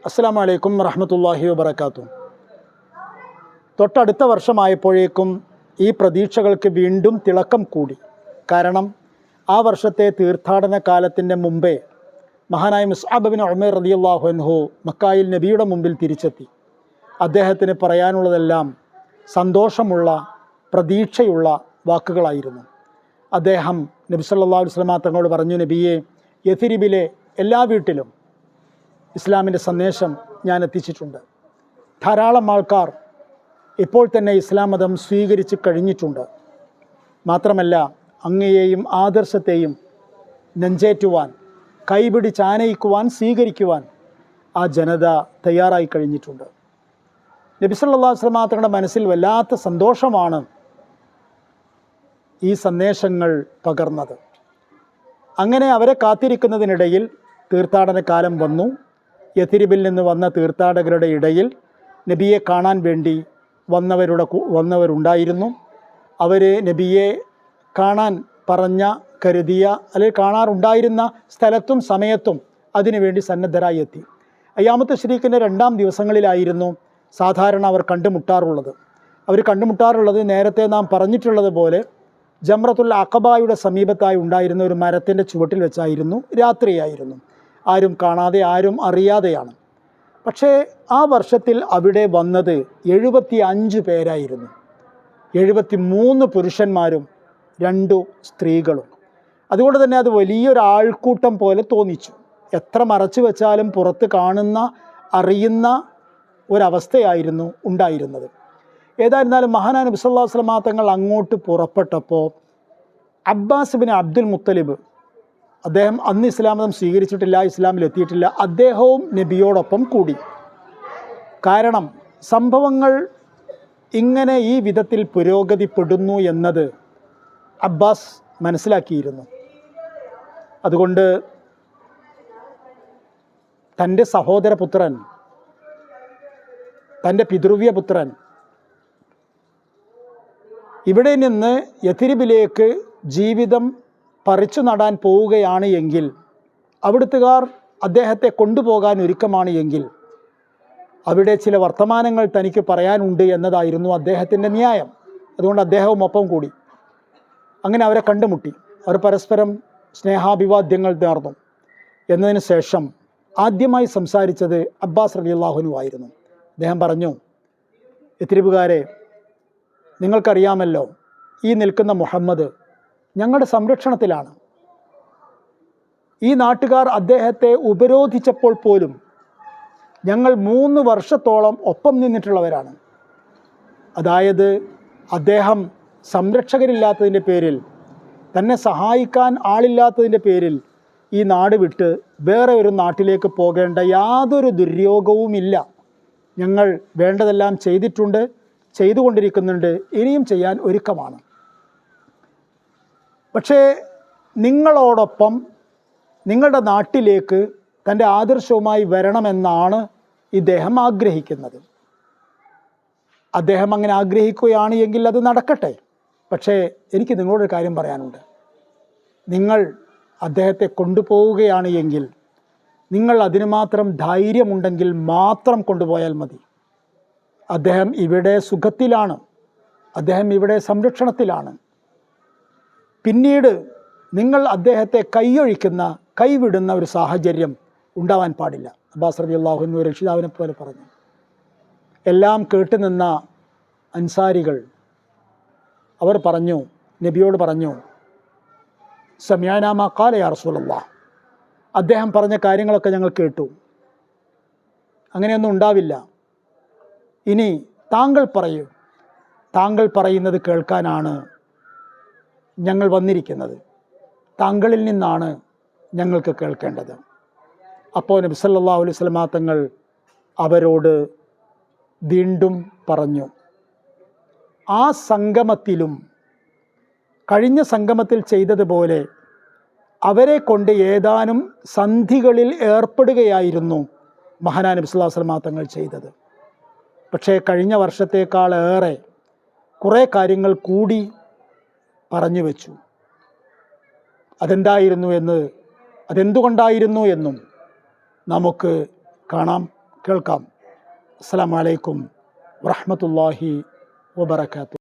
അസ്സലാമു അലൈക്കും വറഹ്മത്തുള്ളാഹി വബറകാതുഹു. തൊട്ടടുത്ത വർഷമായപ്പോഴേക്കും ഈ പ്രതീക്ഷകൾക്ക് വീണ്ടും തിളക്കം കൂടി. കാരണം ആ വർഷത്തെ തീർത്ഥാടന കാലത്തിൻ്റെ മുമ്പേ മഹാനായ മുസ്അബ് ബിൻ ഉമൈർ റളിയല്ലാഹു അൻഹു മക്കായിൽ നബിയുടെ മുമ്പിൽ തിരിച്ചെത്തി. അദ്ദേഹത്തിന് പറയാനുള്ളതെല്ലാം സന്തോഷമുള്ള, പ്രതീക്ഷയുള്ള വാക്കുകളായിരുന്നു. അദ്ദേഹം നബി സല്ലല്ലാഹു അലൈഹി വസല്ലം തങ്ങളോട് പറഞ്ഞു, നബിയെ, യഥരിബിലെ എല്ലാ വീട്ടിലും ഇസ്ലാമിൻ്റെ സന്ദേശം ഞാൻ എത്തിച്ചിട്ടുണ്ട്. ധാരാളം ആൾക്കാർ ഇപ്പോൾ തന്നെ ഇസ്ലാം മതം സ്വീകരിച്ച് കഴിഞ്ഞിട്ടുണ്ട്. മാത്രമല്ല, അങ്ങയെയും ആദർശത്തെയും നെഞ്ചേറ്റുവാൻ, കൈപിടിച്ചാനയിക്കുവാൻ, സ്വീകരിക്കുവാൻ ആ ജനത തയ്യാറായി കഴിഞ്ഞിട്ടുണ്ട്. നബി സല്ലല്ലാഹു അലൈഹി വസല്ലം തങ്ങളുടെ മനസ്സിൽ വല്ലാത്ത സന്തോഷമാണ് ഈ സന്ദേശങ്ങൾ പകർന്നത്. അങ്ങനെ അവരെ കാത്തിരിക്കുന്നതിനിടയിൽ തീർത്ഥാടന കാലം വന്നു. യഥരിബിൽ നിന്ന് വന്ന തീർത്ഥാടകരുടെ ഇടയിൽ നബിയെ കാണാൻ വേണ്ടി വന്നവരുണ്ടായിരുന്നു. അവർ നബിയെ കാണാൻ കരുതിയ അല്ലെങ്കിൽ കാണാറുണ്ടായിരുന്ന സ്ഥലത്തും സമയത്തും അതിനുവേണ്ടി സന്നദ്ധരായി എത്തി. അയ്യാമത്ത് തശ്രീഖിൻ്റെ 2-ാം ദിവസങ്ങളിലായിരുന്നു സാധാരണ അവർ കണ്ടുമുട്ടാറുള്ളത് നേരത്തെ നാം പറഞ്ഞിട്ടുള്ളത് പോലെ ജംറത്തുൽ അഖബയുടെ സമീപത്തായി ഉണ്ടായിരുന്ന ഒരു മരത്തിൻ്റെ ചുവട്ടിൽ വെച്ചായിരുന്നു. രാത്രിയായിരുന്നു. ആരും കാണാതെ, ആരും അറിയാതെയാണ്. പക്ഷേ ആ വർഷത്തിൽ അവിടെ വന്നത് 75 പേരായിരുന്നു. 73 പുരുഷന്മാരും 2 സ്ത്രീകളും. അതുകൊണ്ട് തന്നെ അത് വലിയൊരു ആൾക്കൂട്ടം പോലെ തോന്നിച്ചു. എത്ര മറച്ചു വെച്ചാലും പുറത്ത് കാണുന്ന, അറിയുന്ന ഒരവസ്ഥയായിരുന്നു ഉണ്ടായിരുന്നത്. ഏതായിരുന്നാലും മഹാനായ നബി സല്ലല്ലാഹു അലൈഹി വസല്ലം തങ്ങൾ അങ്ങോട്ട് പുറപ്പെട്ടപ്പോൾ അബ്ബാസ് ബിൻ അബ്ദുൽ മുത്തലിബ്, അദ്ദേഹം അന്ന് ഇസ്ലാം മതം സ്വീകരിച്ചിട്ടില്ല, ഇസ്ലാമിലെത്തിയിട്ടില്ല, അദ്ദേഹവും നബിയോടൊപ്പം കൂടി. കാരണം സംഭവങ്ങൾ ഇങ്ങനെ ഈ വിധത്തിൽ പുരോഗതിപ്പെടുന്നു എന്നത് അബ്ബാസ് മനസ്സിലാക്കിയിരുന്നു. അതുകൊണ്ട് തൻ്റെ സഹോദരപുത്രൻ, തൻ്റെ പിതൃവ്യപുത്രൻ ഇവിടെ നിന്ന് യഥരിബിലേക്ക് ജീവിതം പറിച്ചു നടാൻ പോവുകയാണ് എങ്കിൽ, അവിടുത്തുകാർ അദ്ദേഹത്തെ കൊണ്ടുപോകാൻ ഒരുക്കമാണ് എങ്കിൽ, അവിടെ ചില വർത്തമാനങ്ങൾ തനിക്ക് പറയാനുണ്ട് എന്നതായിരുന്നു അദ്ദേഹത്തിൻ്റെ ന്യായം. അതുകൊണ്ട് അദ്ദേഹവും ഒപ്പം കൂടി. അങ്ങനെ അവരെ കണ്ടുമുട്ടി. അവർ പരസ്പരം സ്നേഹാഭിവാദ്യങ്ങൾ നേർന്നു. എന്നതിന് ശേഷം ആദ്യമായി സംസാരിച്ചത് അബ്ബാസ് റളിയല്ലാഹു അൻഹു ആയിരുന്നു. അദ്ദേഹം പറഞ്ഞു, യഥരിബുകാരെ, നിങ്ങൾക്കറിയാമല്ലോ, ഈ നിൽക്കുന്ന മുഹമ്മദ് ഞങ്ങളുടെ സംരക്ഷണത്തിലാണ്. ഈ നാട്ടുകാർ അദ്ദേഹത്തെ ഉപരോധിച്ചപ്പോൾ പോലും ഞങ്ങൾ 3 വർഷത്തോളം ഒപ്പം നിന്നിട്ടുള്ളവരാണ്. അതായത് അദ്ദേഹം സംരക്ഷകരില്ലാത്തതിൻ്റെ പേരിൽ, തന്നെ സഹായിക്കാൻ ആളില്ലാത്തതിൻ്റെ പേരിൽ ഈ നാട് വിട്ട് വേറെ ഒരു നാട്ടിലേക്ക് പോകേണ്ട യാതൊരു ദുര്യോഗവുമില്ല. ഞങ്ങൾ വേണ്ടതെല്ലാം ചെയ്തിട്ടുണ്ട്, ചെയ്തുകൊണ്ടിരിക്കുന്നുണ്ട്, ഇനിയും ചെയ്യാൻ ഒരുക്കമാണ്. പക്ഷേ നിങ്ങളോടൊപ്പം നിങ്ങളുടെ നാട്ടിലേക്ക് തൻ്റെ ആദർശവുമായി വരണമെന്നാണ് ഇദ്ദേഹം ആഗ്രഹിക്കുന്നത്. അദ്ദേഹം അങ്ങനെ ആഗ്രഹിക്കുകയാണ് എങ്കിൽ അത് നടക്കട്ടെ. പക്ഷേ എനിക്ക് നിങ്ങളോടൊരു കാര്യം പറയാനുണ്ട്. നിങ്ങൾ അദ്ദേഹത്തെ കൊണ്ടുപോവുകയാണ് എങ്കിൽ, നിങ്ങൾ അതിനു മാത്രം ധൈര്യമുണ്ടെങ്കിൽ മാത്രം കൊണ്ടുപോയാൽ മതി. അദ്ദേഹം ഇവിടെ സുഖത്തിലാണ്, അദ്ദേഹം ഇവിടെ സംരക്ഷണത്തിലാണ്. പിന്നീട് നിങ്ങൾ അദ്ദേഹത്തെ കൈവിടുന്ന ഒരു സാഹചര്യം ഉണ്ടാവാൻ പാടില്ല. അബ്ബാസ് റളിയല്ലാഹു അൻഹു രക്ഷിതാവിനെ പോലെ പറഞ്ഞു. എല്ലാം കേട്ടുനിന്ന അൻസാരികൾ അവർ പറഞ്ഞു, നബിയോട് പറഞ്ഞു, സമിഅനാ മാ ഖാല യാ റസൂലല്ലാഹ്, അദ്ദേഹം പറഞ്ഞ കാര്യങ്ങളൊക്കെ ഞങ്ങൾ കേട്ടു. അങ്ങനെയൊന്നും ഉണ്ടാവില്ല. ഇനി താങ്കൾ പറയൂ, താങ്കൾ പറയുന്നത് കേൾക്കാനാണ് ഞങ്ങൾ വന്നിരിക്കുന്നത്. താങ്കളിൽ നിന്നാണ് ഞങ്ങൾക്ക് കേൾക്കേണ്ടത്. അപ്പോൾ നബി സല്ലല്ലാഹു അലൈഹി വസല്ലം തങ്ങൾ അവരോട് വീണ്ടും പറഞ്ഞു, ആ സംഗമത്തിലും കഴിഞ്ഞ സംഗമത്തിൽ ചെയ്തതുപോലെ അവരെ കൊണ്ട് ഏതാനും സന്ധികളിൽ ഏർപ്പെടുകയായിരുന്നു മഹാനായ നബി സല്ലല്ലാഹു അലൈഹി വസല്ലം തങ്ങൾ ചെയ്തത്. പക്ഷേ കഴിഞ്ഞ വർഷത്തേക്കാളേറെ കുറേ കാര്യങ്ങൾ കൂടി പറഞ്ഞു വെച്ചു. അതെന്തുകൊണ്ടായിരുന്നു എന്നും നമുക്ക് കാണാം, കേൾക്കാം. അസ്സലാമു അലൈക്കും വറഹ്മത്തുള്ളാഹി വബറകാതുഹു.